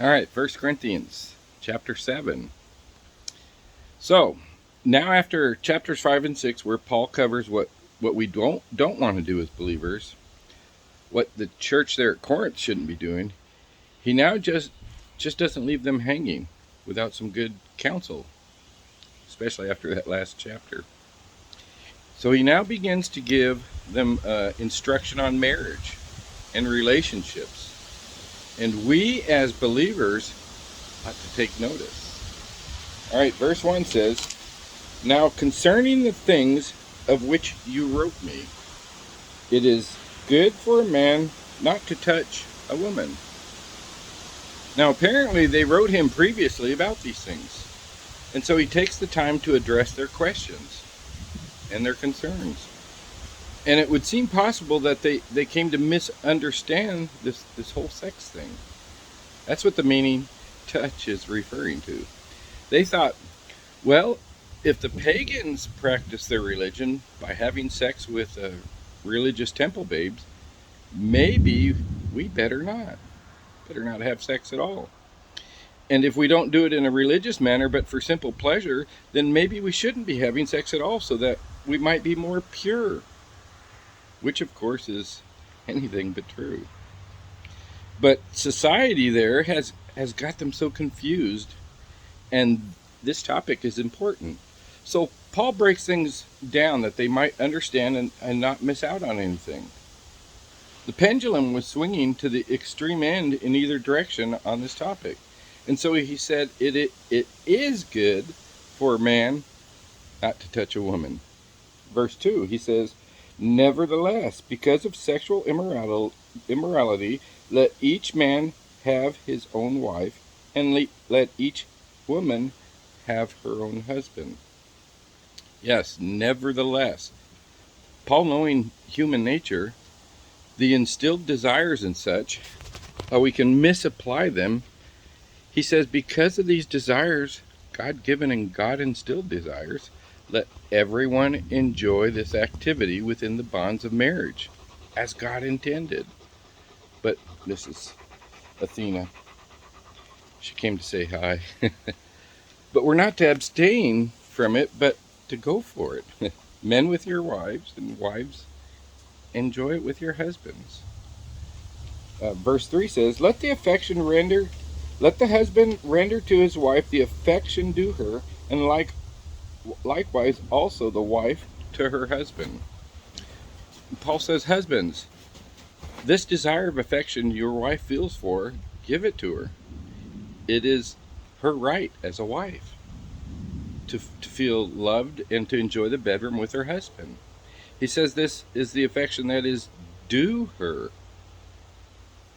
All right, First Corinthians chapter 7. So, now after chapters 5 and 6 where Paul covers what we don't want to do as believers, what the church there at Corinth shouldn't be doing, he now just doesn't leave them hanging without some good counsel, especially after that last chapter. So he now begins to give them instruction on marriage and relationships. And we as believers ought to take notice. All right, verse 1 says, "Now concerning the things of which you wrote me, it is good for a man not to touch a woman." Now apparently they wrote him previously about these things. And so he takes the time to address their questions and their concerns. And it would seem possible that they came to misunderstand this whole sex thing. That's what the meaning touch is referring to. They thought, well, if the pagans practice their religion by having sex with religious temple babes, maybe we better not have sex at all. And if we don't do it in a religious manner but for simple pleasure, then maybe we shouldn't be having sex at all, so that we might be more pure, which of course is anything but true. But society there has got them so confused, and this topic is important. So Paul breaks things down that they might understand and not miss out on anything. The pendulum was swinging to the extreme end in either direction on this topic. And so he said, it is good for a man not to touch a woman. Verse 2, he says, "Nevertheless, because of sexual immorality, let each man have his own wife, and let each woman have her own husband." Yes, nevertheless. Paul, knowing human nature, the instilled desires and such, how we can misapply them, he says, because of these desires, God-given and God-instilled desires, let everyone enjoy this activity within the bonds of marriage, as God intended. But this is Athena. She came to say hi. But we're not to abstain from it, but to go for it. Men with your wives, and wives enjoy it with your husbands. Verse 3 says, Let the husband render to his wife the affection due her, and likewise also the wife to her husband. Paul says, husbands, this desire of affection your wife feels for, give it to her. It is her right as a wife to feel loved and to enjoy the bedroom with her husband. He says this is the affection that is due her.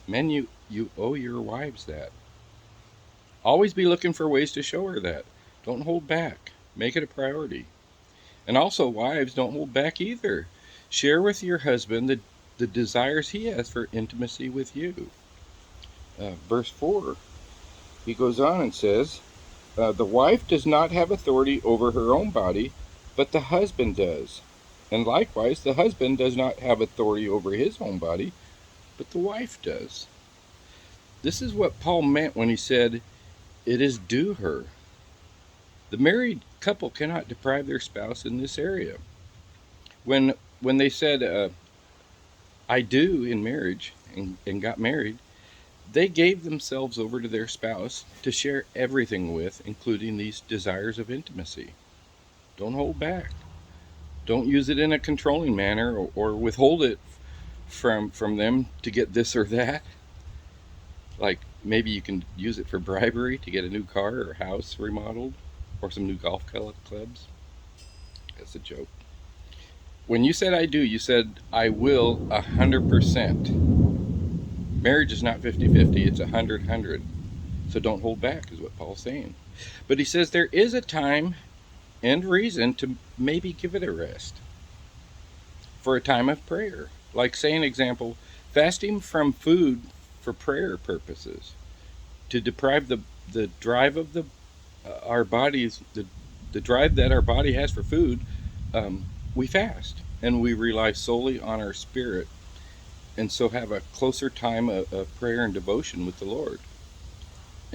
Men, you owe your wives that. Always be looking for ways to show her that. Don't hold back. Make it a priority. And also, wives, don't hold back either. Share with your husband the desires he has for intimacy with you. Verse 4, he goes on and says, the wife does not have authority over her own body, but the husband does. And likewise, the husband does not have authority over his own body, but the wife does. This is what Paul meant when he said, it is due her. The married couple cannot deprive their spouse in this area. When they said, I do in marriage and got married, they gave themselves over to their spouse to share everything with, including these desires of intimacy. Don't hold back. Don't use it in a controlling manner or withhold it from them to get this or that. Like maybe you can use it for bribery to get a new car or house remodeled or some new golf clubs. That's a joke. When you said I do, you said I will 100%. Marriage is not 50-50, it's 100-100. So don't hold back is what Paul's saying. But he says there is a time and reason to maybe give it a rest for a time of prayer. Like say an example, fasting from food for prayer purposes, to deprive the drive of our bodies, the drive that our body has for food. We fast and we rely solely on our spirit, and so have a closer time of prayer and devotion with the Lord.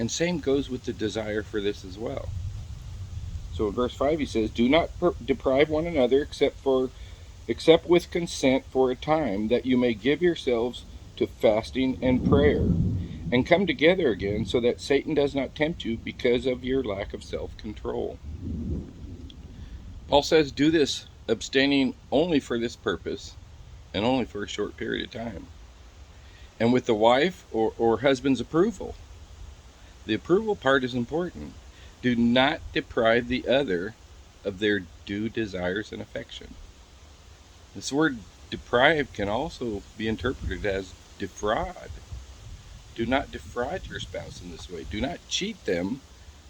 And same goes with the desire for this as well. So in verse 5 he says, "Do not deprive one another except with consent for a time, that you may give yourselves to fasting and prayer, and come together again, so that Satan does not tempt you because of your lack of self-control." Paul says, do this abstaining only for this purpose, and only for a short period of time, and with the wife or husband's approval. The approval part is important. Do not deprive the other of their due desires and affection. This word deprive can also be interpreted as defraud. Do not defraud your spouse in this way. Do not cheat them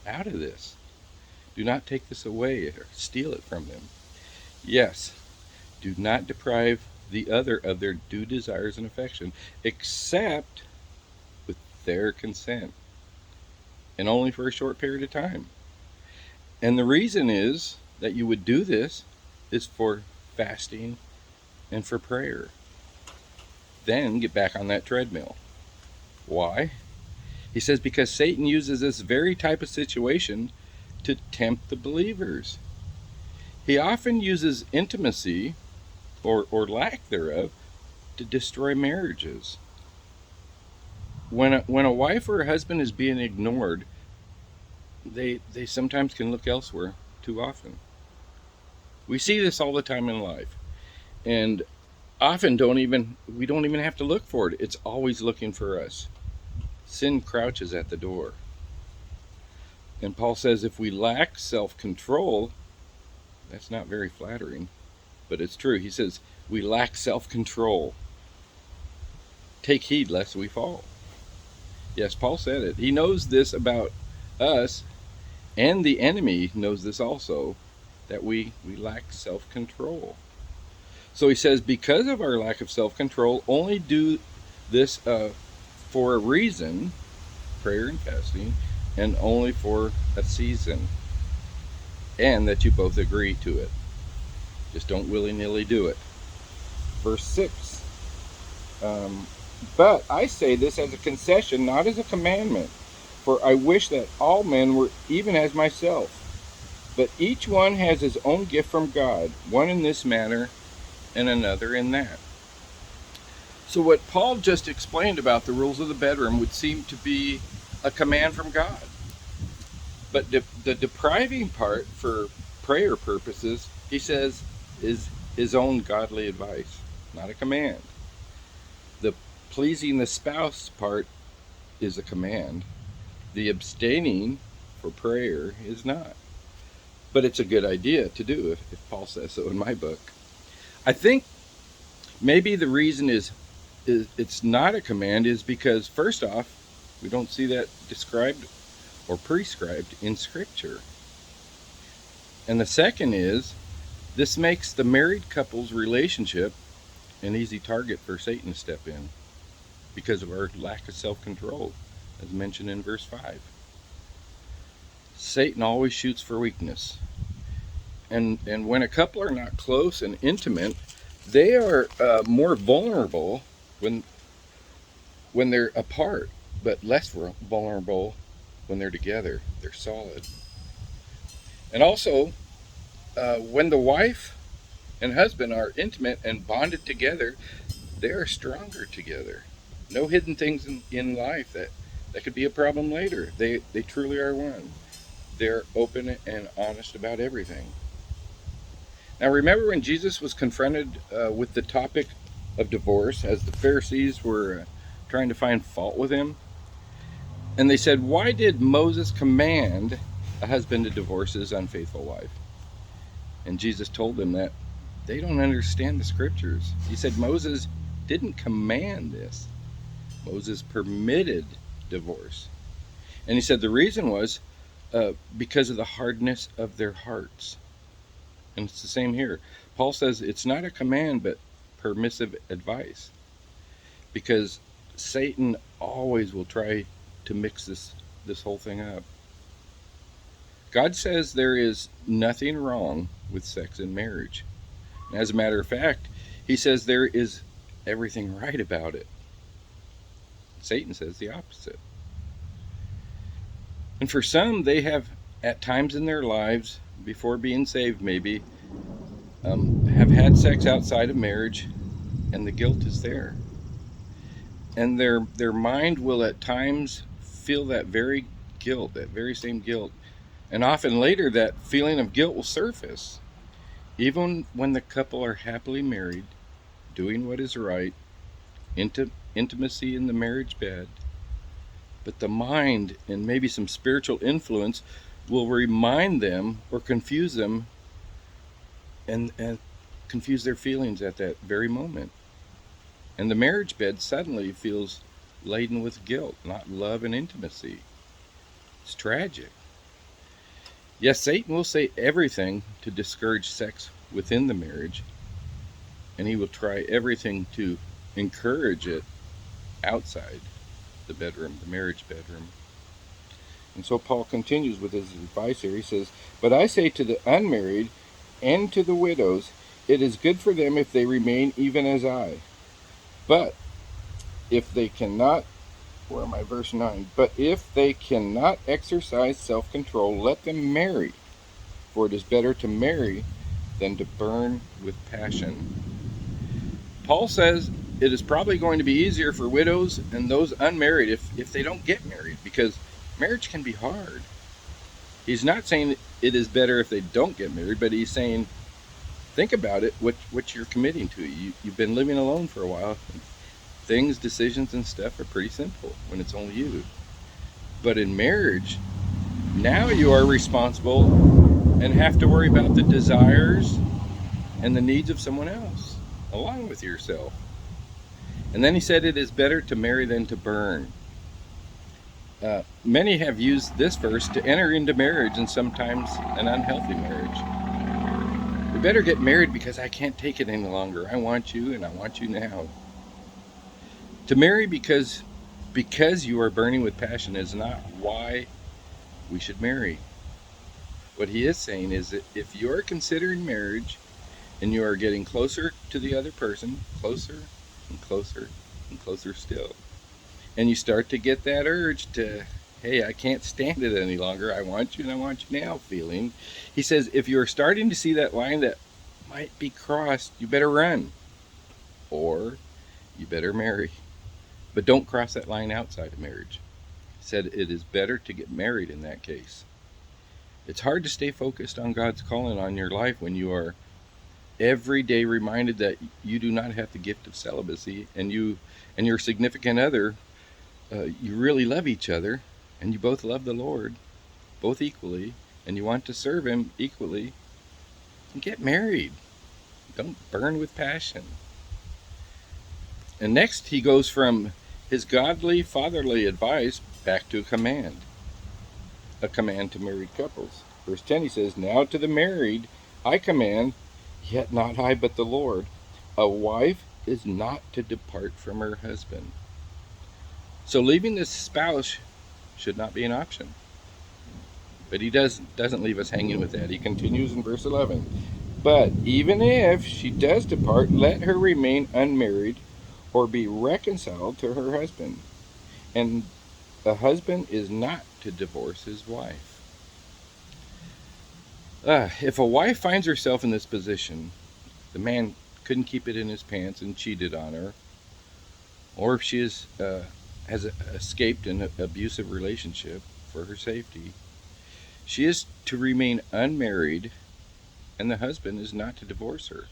out of this. Do not take this away or steal it from them. Yes, do not deprive the other of their due desires and affection, except with their consent, and only for a short period of time. And the reason is that you would do this is for fasting and for prayer. Then get back on that treadmill. Why? He says because Satan uses this very type of situation to tempt the believers. He often uses intimacy or lack thereof to destroy marriages. When a wife or a husband is being ignored, they sometimes can look elsewhere too often. We see this all the time in life, and often we don't even have to look for it. It's always looking for us. Sin crouches at the door. And Paul says if we lack self-control, that's not very flattering, but it's true. He says we lack self-control. Take heed lest we fall. Yes, Paul said it. He knows this about us, and the enemy knows this also, that we lack self-control. So he says, because of our lack of self-control, only do this for a reason, prayer and fasting, and only for a season, and that you both agree to it. Just don't willy-nilly do it. Verse 6, but I say this as a concession, not as a commandment, for I wish that all men were even as myself. But each one has his own gift from God, one in this manner and another in that. So what Paul just explained about the rules of the bedroom would seem to be a command from God. But the depriving part for prayer purposes, he says, is his own godly advice, not a command. The pleasing the spouse part is a command. The abstaining for prayer is not. But it's a good idea to do if Paul says so in my book. I think maybe the reason is it's not a command is because, first off, we don't see that described or prescribed in Scripture. And the second is, this makes the married couple's relationship an easy target for Satan to step in because of our lack of self-control, as mentioned in verse 5. Satan always shoots for weakness. And when a couple are not close and intimate, they are more vulnerable when they're apart, but less vulnerable when they're together. They're solid. And also, when the wife and husband are intimate and bonded together, they are stronger together. No hidden things in life that could be a problem later. They truly are one. They're open and honest about everything. Now remember when Jesus was confronted with the topic of divorce, as the Pharisees were trying to find fault with him? And they said, why did Moses command a husband to divorce his unfaithful wife? And Jesus told them that they don't understand the Scriptures. He said Moses didn't command this. Moses permitted divorce. And he said the reason was because of the hardness of their hearts. And it's the same here. Paul says it's not a command, but permissive advice. Because Satan always will try to mix this whole thing up. God says there is nothing wrong with sex in marriage. And as a matter of fact, he says there is everything right about it. Satan says the opposite. And for some, they have, at times in their lives, before being saved maybe, have had sex outside of marriage, and the guilt is there. And their mind will at times feel that very guilt, that very same guilt. And often later, that feeling of guilt will surface. Even when the couple are happily married, doing what is right, intimacy in the marriage bed, but the mind and maybe some spiritual influence will remind them or confuse them and confuse their feelings at that very moment. And the marriage bed suddenly feels laden with guilt, not love and intimacy. It's tragic. Yes, Satan will say everything to discourage sex within the marriage, and he will try everything to encourage it outside the bedroom, the marriage bedroom. And so Paul continues with his advice here. He says, "But I say to the unmarried and to the widows, it is good for them if they remain even as I. But if they cannot," where am I? Verse 9. "But if they cannot exercise self-control, let them marry. For it is better to marry than to burn with passion." Paul says it is probably going to be easier for widows and those unmarried if they don't get married, because marriage can be hard. He's not saying it is better if they don't get married, but he's saying, think about it, what you're committing to. You've been living alone for a while. Things, decisions, and stuff are pretty simple when it's only you. But in marriage, now you are responsible and have to worry about the desires and the needs of someone else, along with yourself. And then he said it is better to marry than to burn. Many have used this verse to enter into marriage, and sometimes an unhealthy marriage. We better get married because I can't take it any longer. I want you, and I want you now. To marry because you are burning with passion is not why we should marry. What he is saying is that if you are considering marriage and you are getting closer to the other person, closer and closer and closer still, and you start to get that urge to, hey, I can't stand it any longer, I want you and I want you now feeling, he says if you're starting to see that line that might be crossed, you better run, or you better marry. But don't cross that line outside of marriage. He said it is better to get married in that case. It's hard to stay focused on God's calling on your life when you are every day reminded that you do not have the gift of celibacy, and you and your significant other, you really love each other, and you both love the Lord, both equally, and you want to serve Him equally. And get married. Don't burn with passion. And next he goes from his godly, fatherly advice back to a command to married couples. Verse 10, he says, "Now to the married I command, yet not I, but the Lord, a wife is not to depart from her husband." So leaving this spouse should not be an option. But he doesn't leave us hanging with that. He continues in verse 11, "But even if she does depart, let her remain unmarried or be reconciled to her husband. And the husband is not to divorce his wife." If a wife finds herself in this position, the man couldn't keep it in his pants and cheated on her, or if she has escaped an abusive relationship for her safety, she is to remain unmarried, and the husband is not to divorce her.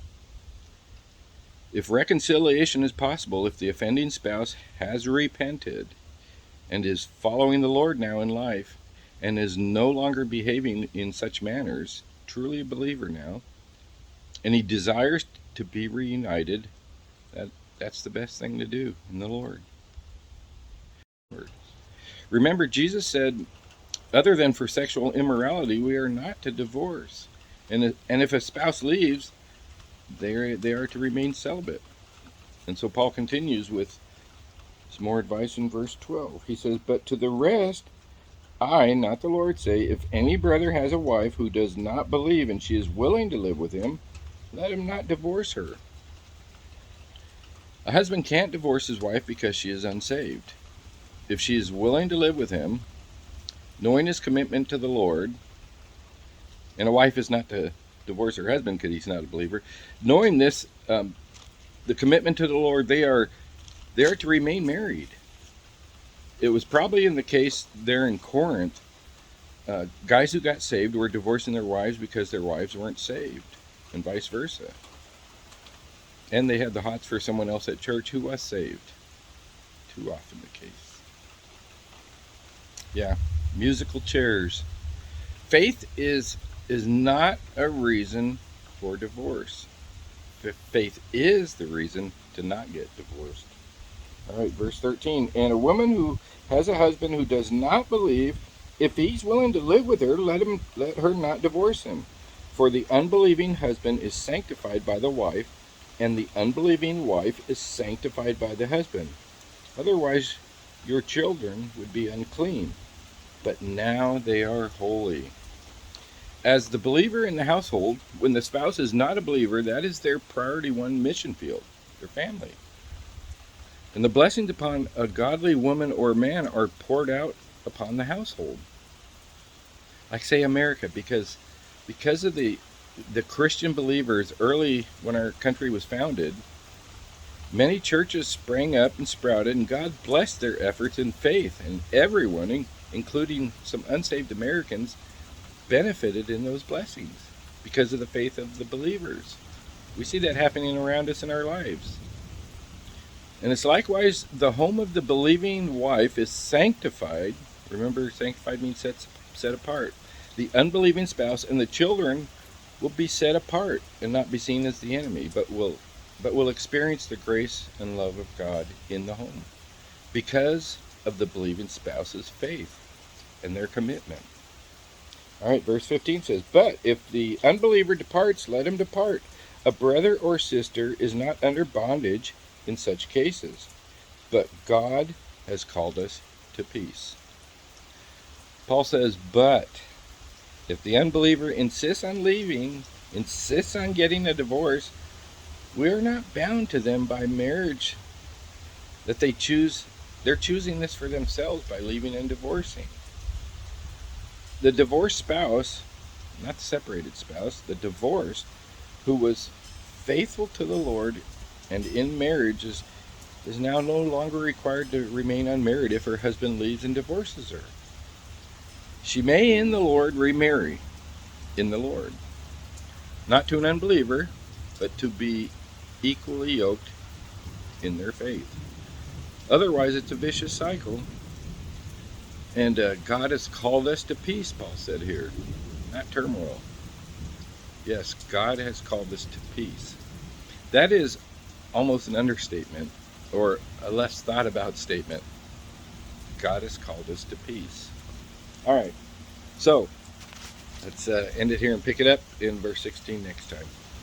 If reconciliation is possible, if the offending spouse has repented and is following the Lord now in life and is no longer behaving in such manners, truly a believer now, and he desires to be reunited, that's the best thing to do in the Lord. Remember, Jesus said, other than for sexual immorality, we are not to divorce. And if a spouse leaves, they are to remain celibate. And so Paul continues with some more advice in verse 12. He says, "But to the rest, I, not the Lord, say, if any brother has a wife who does not believe and she is willing to live with him, let him not divorce her." A husband can't divorce his wife because she is unsaved. If she is willing to live with him, knowing his commitment to the Lord, and a wife is not to divorce her husband because he's not a believer. Knowing this, the commitment to the Lord, they are to remain married. It was probably in the case there in Corinth, guys who got saved were divorcing their wives because their wives weren't saved, and vice versa. And they had the hots for someone else at church who was saved. Too often the case. Yeah, musical chairs. Faith is not a reason for divorce. Faith is the reason to not get divorced. All right, verse 13. And a woman who has a husband who does not believe, if he's willing to live with her, let her not divorce him. For the unbelieving husband is sanctified by the wife, and the unbelieving wife is sanctified by the husband. Otherwise, your children would be unclean, but now they are holy. As the believer in the household, when the spouse is not a believer, that is their priority one mission field, their family. And the blessings upon a godly woman or man are poured out upon the household. Like say America, because of the Christian believers early when our country was founded, many churches sprang up and sprouted, and God blessed their efforts in faith, and everyone, including some unsaved Americans, benefited in those blessings because of the faith of the believers. We see that happening around us in our lives. And it's likewise the home of the believing wife is sanctified. Remember, sanctified means set apart. The unbelieving spouse and the children will be set apart and not be seen as the enemy, but will experience the grace and love of God in the home because of the believing spouse's faith and their commitment. All right, verse 15 says, but if the unbeliever departs, let him depart. A brother or sister is not under bondage in such cases, but God has called us to peace. Paul says, but if the unbeliever insists on leaving, insists on getting a divorce, we are not bound to them by marriage that they choose. They're choosing this for themselves by leaving and divorcing. The divorced spouse, not the separated spouse, the divorced, who was faithful to the Lord and in marriage is now no longer required to remain unmarried if her husband leaves and divorces her. She may in the Lord remarry in the Lord. Not to an unbeliever, but to be equally yoked in their faith. Otherwise, it's a vicious cycle. And God has called us to peace, Paul said here, not turmoil. Yes, God has called us to peace. That is almost an understatement, or a less thought about statement. God has called us to peace. All right, so let's end it here and pick it up in verse 16 next time.